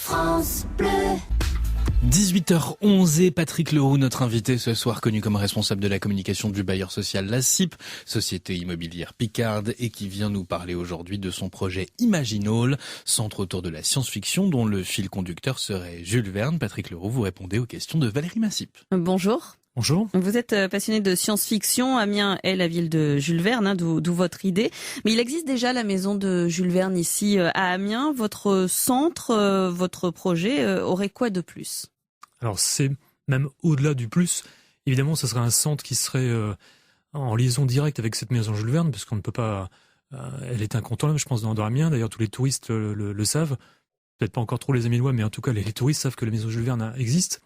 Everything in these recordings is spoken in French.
France Bleu. 18h11 et Patrick Leroux, notre invité ce soir, connu comme responsable de la communication du bailleur social La CIP, société immobilière Picarde, et qui vient nous parler aujourd'hui de son projet Imaginal, centre autour de la science-fiction dont le fil conducteur serait Jules Verne. Patrick Leroux, vous répondez aux questions de Valérie Massip. Bonjour. Bonjour. Vous êtes passionné de science-fiction. Amiens est la ville de Jules Verne, d'où votre idée. Mais il existe déjà la maison de Jules Verne ici à Amiens. Votre centre, votre projet aurait quoi de plus ? Alors c'est même au-delà du plus. Évidemment, ce serait un centre qui serait en liaison directe avec cette maison Jules Verne, parce qu'on ne peut pas... elle est incontournable, je pense, dans Amiens. D'ailleurs, tous les touristes le savent. Peut-être pas encore trop les Amiénois, mais en tout cas, les touristes savent que la maison Jules Verne existe.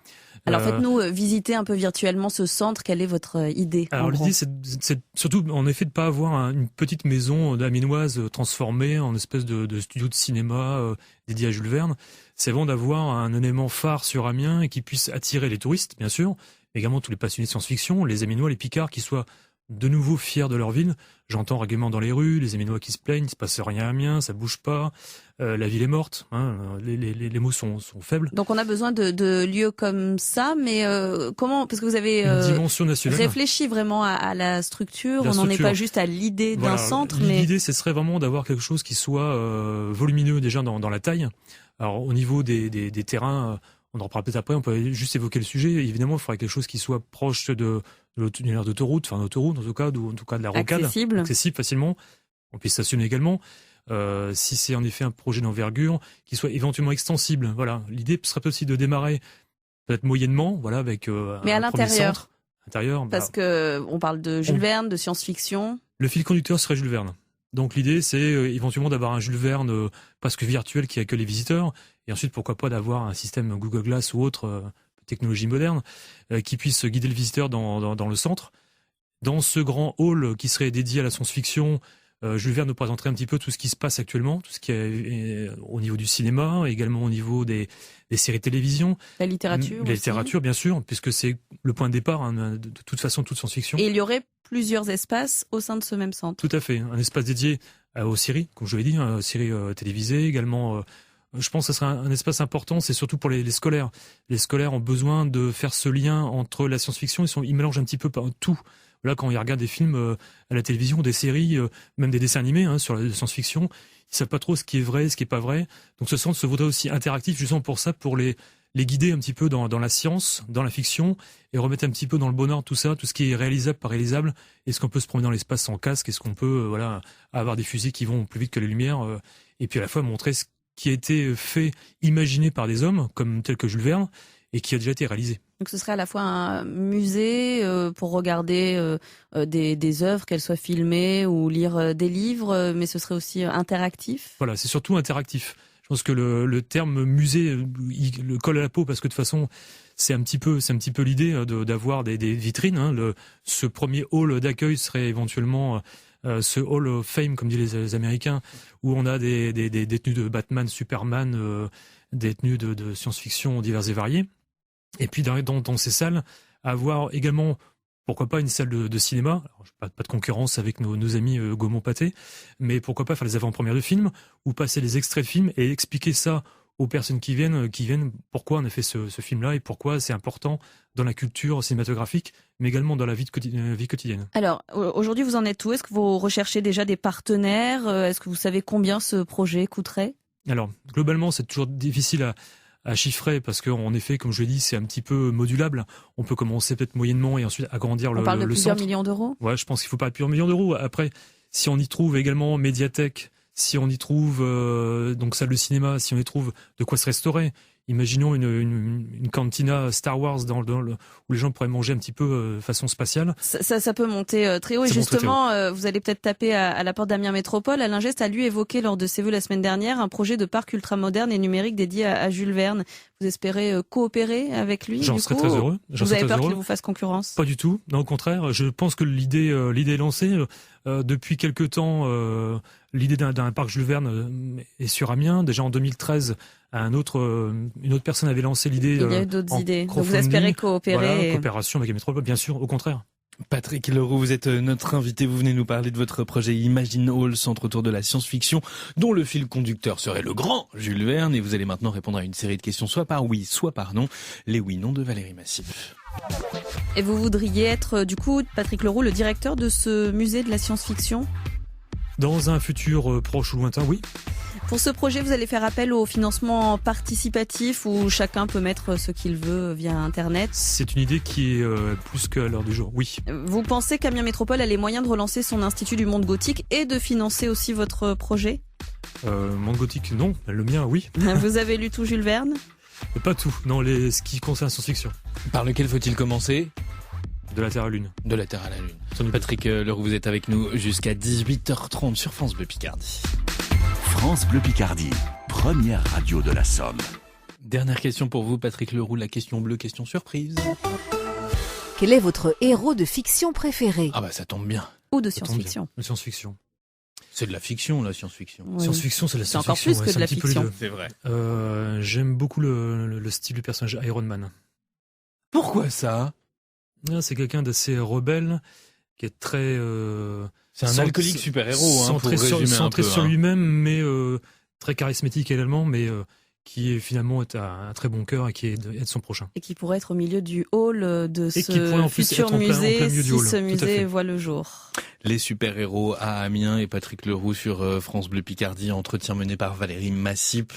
Alors faites-nous visiter un peu virtuellement ce centre. Quelle est votre idée ? Alors l'idée, c'est surtout, en effet, de ne pas avoir une petite maison amiénoise transformée en espèce de studio de cinéma dédié à Jules Verne. C'est vraiment d'avoir un élément phare sur Amiens et qui puisse attirer les touristes, bien sûr, mais également tous les passionnés de science-fiction, les Amiénois, les Picards, qui soient de nouveau fiers de leur ville. J'entends régulièrement dans les rues les Amiénois qui se plaignent, il ne se passe rien à Amiens, ça bouge pas, la ville est morte, hein, les mots sont faibles. Donc on a besoin de lieux comme ça, mais comment ? Parce que vous avez dimension nationale. Réfléchi vraiment à la structure. On n'en est pas juste à l'idée d'un centre. L'idée, ce serait vraiment d'avoir quelque chose qui soit volumineux déjà dans la taille. Alors au niveau des terrains, on en reparlera peut-être après, on peut juste évoquer le sujet. Évidemment, il faudrait quelque chose qui soit proche d'une aire d'autoroute, enfin d'autoroute en tout cas, de la rocade. Accessible Facilement. On puisse stationner également. Si c'est en effet un projet d'envergure, qui soit éventuellement extensible. Voilà. L'idée serait aussi de démarrer peut-être moyennement, voilà, avec mais un à premier centre. L'intérieur, parce que on parle de Jules Verne, de science-fiction. Le fil conducteur serait Jules Verne. Donc l'idée, c'est éventuellement d'avoir un Jules Verne presque virtuel qui accueille les visiteurs, et ensuite pourquoi pas d'avoir un système Google Glass ou autre technologie moderne qui puisse guider le visiteur dans le centre. Dans ce grand hall qui serait dédié à la science-fiction, Jules Verne nous présenterait un petit peu tout ce qui se passe actuellement, tout ce qui est au niveau du cinéma, également au niveau des séries télévision. La littérature. La littérature, bien sûr, puisque c'est le point de départ, hein, de toute façon, toute science-fiction. Et il y aurait plusieurs espaces au sein de ce même centre. Tout à fait. Un espace dédié aux séries, comme je l'ai dit, aux séries télévisées, également... je pense que ce serait un espace important, c'est surtout pour les scolaires. Les scolaires ont besoin de faire ce lien entre la science-fiction, ils mélangent un petit peu tout. Là, quand ils regardent des films à la télévision, des séries, même des dessins animés sur la science-fiction, ils savent pas trop ce qui est vrai, ce qui est pas vrai. Donc ce centre se voudrait aussi interactif, justement pour ça, pour les guider un petit peu dans la science, dans la fiction, et remettre un petit peu dans le bon ordre tout ça, tout ce qui est réalisable, pas réalisable. Est-ce qu'on peut se promener dans l'espace sans casque ? Est-ce qu'on peut avoir des fusées qui vont plus vite que la lumière et puis à la fois montrer ce qui a été fait, imaginé par des hommes, comme tel que Jules Verne, et qui a déjà été réalisé. Donc ce serait à la fois un musée pour regarder des œuvres, qu'elles soient filmées ou lire des livres, mais ce serait aussi interactif. Voilà, c'est surtout interactif. Je pense que le terme musée il le colle à la peau parce que de toute façon, c'est un petit peu l'idée d'avoir des vitrines. Ce premier hall d'accueil serait éventuellement ce Hall of Fame, comme disent les Américains, où on a des détenus de Batman, Superman, détenus de science-fiction divers et variés. Et puis dans ces salles, avoir également, pourquoi pas, une salle de cinéma. Alors, pas de concurrence avec nos amis Gaumont-Pathé, mais pourquoi pas faire les avant-premières de films, ou passer les extraits de films et expliquer ça aux personnes qui viennent pourquoi on a fait ce film-là et pourquoi c'est important dans la culture cinématographique, mais également dans la vie quotidienne. Alors, aujourd'hui, vous en êtes où ? Est-ce que vous recherchez déjà des partenaires ? Est-ce que vous savez combien ce projet coûterait ? Alors, globalement, c'est toujours difficile à chiffrer parce qu'en effet, comme je l'ai dit, c'est un petit peu modulable. On peut commencer peut-être moyennement et ensuite agrandir le centre. On parle de plusieurs millions d'euros ? Ouais, je pense qu'il faut pas plusieurs millions d'euros. Après, si on y trouve également médiathèque, si on y trouve donc salle de cinéma, si on y trouve de quoi se restaurer, imaginons une cantina Star Wars où les gens pourraient manger un petit peu façon spatiale. Ça peut monter très haut. Et justement, vous allez peut-être taper à la porte d'Amiens Métropole. Alain Geste a lui évoqué lors de ses vœux la semaine dernière un projet de parc ultramoderne et numérique dédié à Jules Verne. Vous espérez coopérer avec lui ? J'en serais très heureux. Vous avez peur qu'il vous fasse concurrence ? Pas du tout. Non, au contraire. Je pense que l'idée est lancée. Depuis quelque temps, l'idée d'un parc Jules Verne est sur Amiens. Déjà en 2013, une autre personne avait lancé l'idée. Il y a eu d'autres idées. Donc vous espérez coopérer. Voilà, coopération avec la métropole, bien sûr, au contraire. Patrick Leroux, vous êtes notre invité. Vous venez nous parler de votre projet Imagine Hall, centre autour de la science-fiction, dont le fil conducteur serait le grand Jules Verne. Et vous allez maintenant répondre à une série de questions, soit par oui, soit par non. Les oui-non de Valérie Massif. Et vous voudriez être, du coup, Patrick Leroux, le directeur de ce musée de la science-fiction ? Dans un futur proche ou lointain, oui. Pour ce projet, vous allez faire appel au financement participatif où chacun peut mettre ce qu'il veut via Internet. C'est une idée qui est plus qu'à l'heure du jour, oui. Vous pensez qu'Amiens Métropole a les moyens de relancer son Institut du monde gothique et de financer aussi votre projet ? Monde gothique, non. Le mien, oui. Vous avez lu tout Jules Verne ? Pas tout, non, ce qui concerne la science-fiction. Par lequel faut-il commencer ? De la Terre à la Lune. De la Terre à la Lune. Patrick Leroux, vous êtes avec nous jusqu'à 18h30 sur France Bleu Picardie. France Bleu Picardie, première radio de la Somme. Dernière question pour vous, Patrick Leroux, la question bleue, question surprise. Quel est votre héros de fiction préféré ? Ah bah ça tombe bien. Ou de science-fiction ? De science-fiction. C'est de la fiction, la science-fiction. Oui. Science-fiction, c'est de la C'est science-fiction. encore plus que de la fiction. C'est vrai. J'aime beaucoup le style du personnage Iron Man. Pourquoi ça ? C'est quelqu'un d'assez rebelle, qui est très... c'est un alcoolique super-héros, hein, pour résumer centré un peu, sur lui-même, mais très charismatique également, mais qui finalement est un très bon cœur et qui aide son prochain. Et qui pourrait être au milieu du hall de Et qui pourrait ce en plus futur être en musée plein milieu du si hall. ce Tout à musée fait. voit le jour. Les super-héros à Amiens et Patrick Leroux sur France Bleu Picardie, entretien mené par Valérie Massip.